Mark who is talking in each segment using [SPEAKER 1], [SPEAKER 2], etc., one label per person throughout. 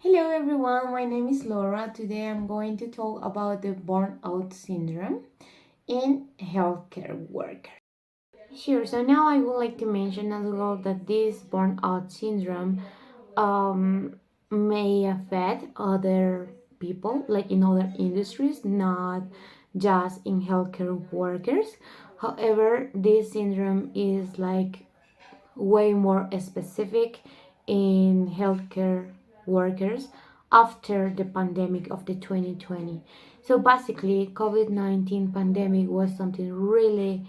[SPEAKER 1] Hello everyone, my name is Laura. Today I'm going to talk about the burnout syndrome in healthcare workers. Sure, so now I would like to mention as well that this burnout syndrome um, may affect other people, like in other industries, not just in healthcare workers. However, this syndrome is like way more specific in healthcare workers after the pandemic of the 2020. So basically, COVID-19 pandemic was something really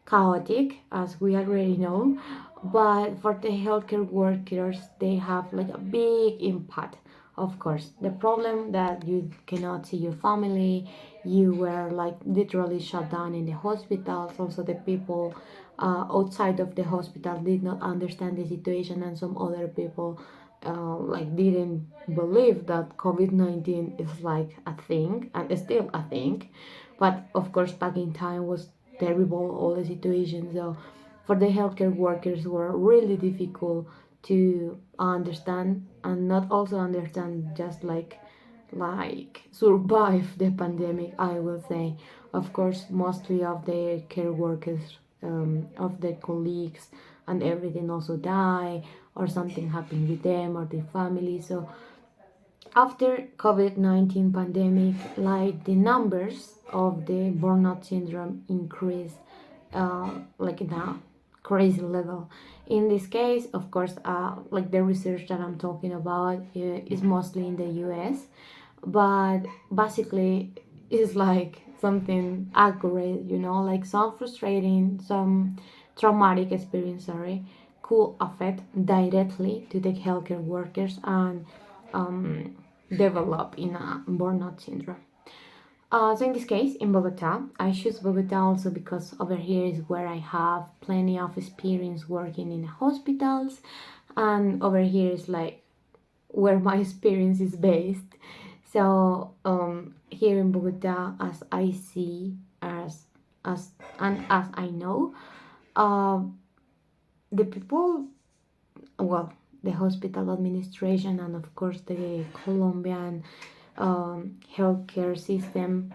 [SPEAKER 1] chaotic, as we already know, but for the healthcare workers, they have like a big impact. Of course, the problem that you cannot see your family, you were like literally shut down in the hospitals. Also, the people outside of the hospital did not understand the situation, and some other people like didn't believe that COVID-19 is like a thing and is still a thing. But of course, back in time was terrible, all the situations. So for the healthcare workers were really difficult to understand and not also understand, just like survive the pandemic, I will say. Of course, mostly of the care workers, of the colleagues and everything also die, or something happened with them or their family. So after COVID-19 pandemic, like the numbers of the burnout syndrome increased like in a crazy level. In this case, of course, like the research that I'm talking about is mostly in the US, but basically it's like something accurate, like some frustrating, some traumatic experience, sorry, could affect directly to the healthcare workers and um, develop in a burnout syndrome. So in this case, in Bogota, I choose Bogota also because over here is where I have plenty of experience working in hospitals, and over here is like where my experience is based. So here in Bogota, as I see, as and as I know, uh, the people, well, the hospital administration and of course the Colombian healthcare system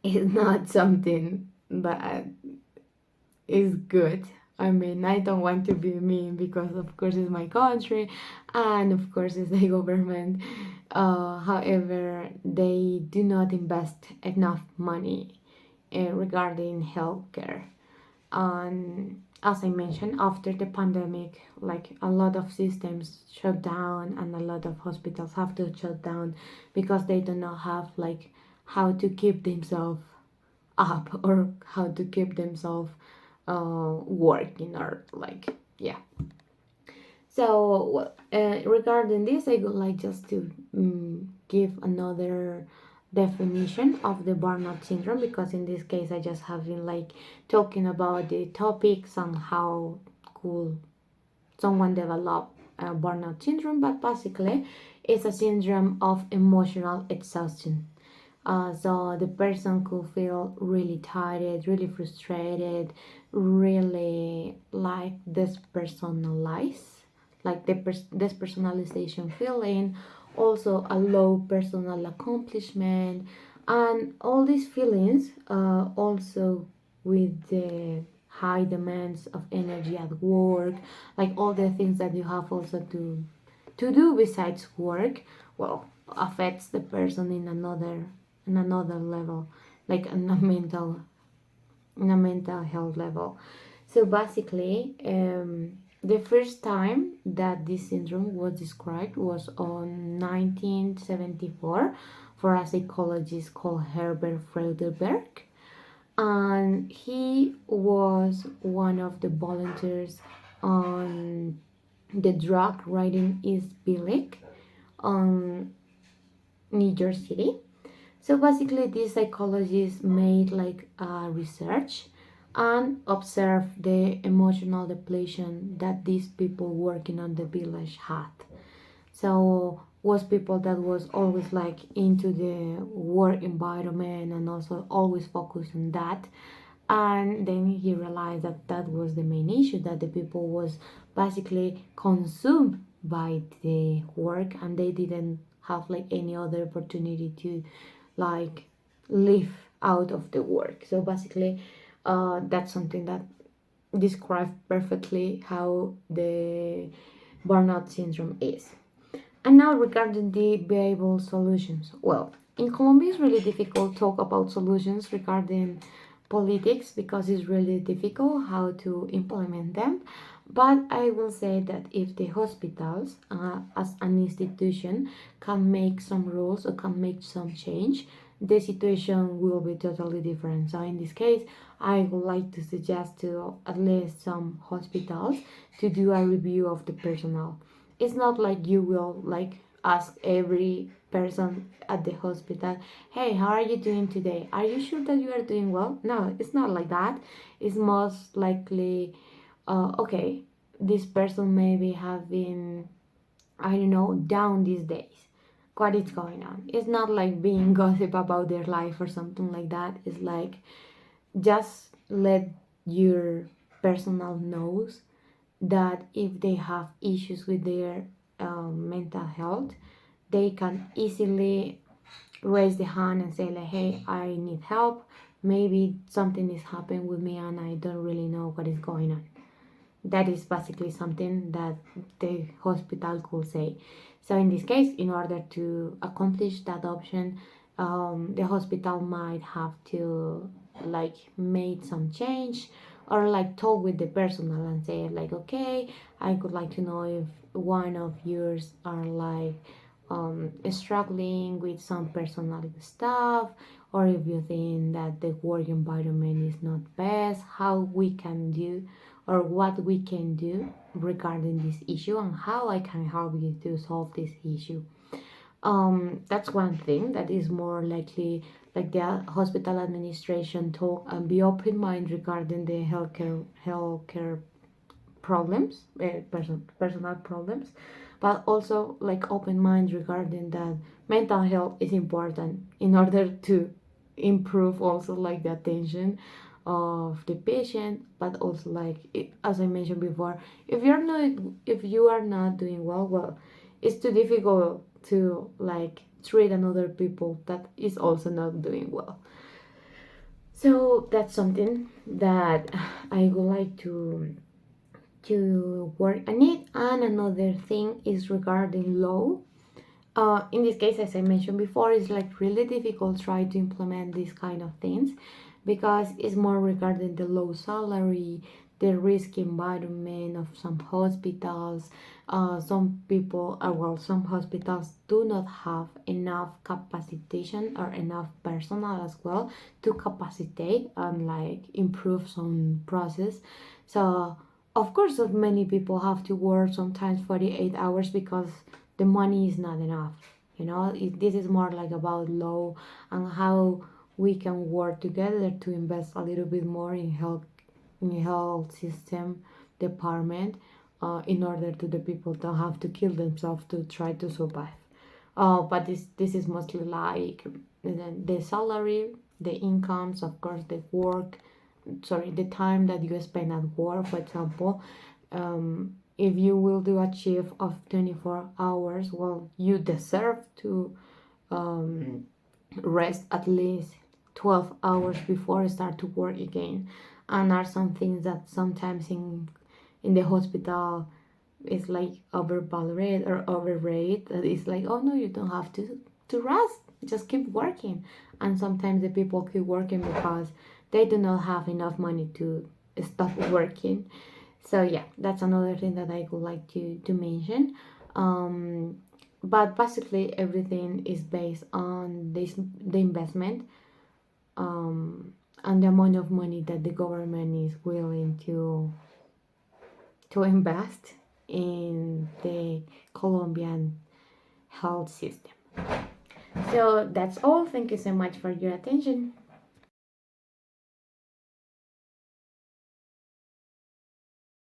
[SPEAKER 1] is not something that is good. I mean, I don't want to be mean because, of course, it's my country and, of course, it's the government. However, they do not invest enough money regarding healthcare. And as I mentioned, after the pandemic, like a lot of systems shut down and a lot of hospitals have to shut down because they do not have like how to keep themselves up or how to keep themselves working, or like, yeah. So regarding this, I would like just to give another definition of the burnout syndrome, because in this case I just have been like talking about the topics and how could someone develop a burnout syndrome. But basically it's a syndrome of emotional exhaustion. So the person could feel really tired, really frustrated, really like despersonalized, like the despersonalization feeling, also a low personal accomplishment, and all these feelings also with the high demands of energy at work, like all the things that you have also to do besides work, well, affects the person in another level, like in a mental health level. So basically, the first time that this syndrome was described was on 1974 for a psychologist called Herbert Freudenberg, and he was one of the volunteers on the drug riding East Village on New York City. So basically, this psychologist made like a research and observed the emotional depletion that these people working on the village had. So was people that was always like into the work environment and also always focused on that. And then he realized that that was the main issue, that the people was basically consumed by the work, and they didn't have like any other opportunity to like live out of the work. So basically, that's something that describes perfectly how the burnout syndrome is. And now regarding the viable solutions. Well, in Colombia it's really difficult to talk about solutions regarding politics because it's really difficult how to implement them. But I will say that if the hospitals as an institution can make some rules or can make some change, the situation will be totally different. So in this case, I would like to suggest to at least some hospitals to do a review of the personnel. It's not like you will like ask every person at the hospital, hey, how are you doing today, are you sure that you are doing well? No, it's not like that. It's most likely, okay, this person maybe have been, I don't know, down these days, what is going on. It's not like being gossip about their life or something like that. It's like just let your personal knows that if they have issues with their mental health, they can easily raise the hand and say like, hey, I need help, maybe something is happening with me and I don't really know what is going on. That is basically something that the hospital could say. So in this case, in order to accomplish that option, the hospital might have to like make some change or like talk with the personnel and say like, okay, I would like to know if one of yours are like struggling with some personal stuff, or if you think that the work environment is not best, how we can do or what we can do regarding this issue and how I can help you to solve this issue. That's one thing that is more likely, like the hospital administration talk and be open mind regarding the healthcare problems, personal problems, but also like open mind regarding that mental health is important in order to improve also like the attention of the patient, but also like it, as I mentioned before, if you are not doing well, it's too difficult to like treat another people that is also not doing well. So that's something that I would like to work on it. And another thing is regarding law. In this case, as I mentioned before, it's like really difficult try to implement these kind of things because it's more regarding the low salary, the risk environment of some hospitals. Some people, well, some hospitals do not have enough capacitation or enough personnel as well to capacitate and like improve some process. So of course, many people have to work sometimes 48 hours because the money is not enough. This is more like about law and how we can work together to invest a little bit more in health system department, in order to the people don't have to kill themselves to try to survive. But this is mostly like the salary, the incomes, of course, the work, sorry, the time that you spend at work, for example. If you will do a shift of 24 hours, well, you deserve to rest at least 12 hours before you start to work again. And are some things that sometimes in the hospital is like overvalued or overrated. That is like, oh no, you don't have to rest, just keep working. And sometimes the people keep working because they do not have enough money to stop working. So yeah, that's another thing that I would like to mention. But basically everything is based on the investment, and the amount of money that the government is willing to invest in the Colombian health system. So that's all. Thank you so much for your attention.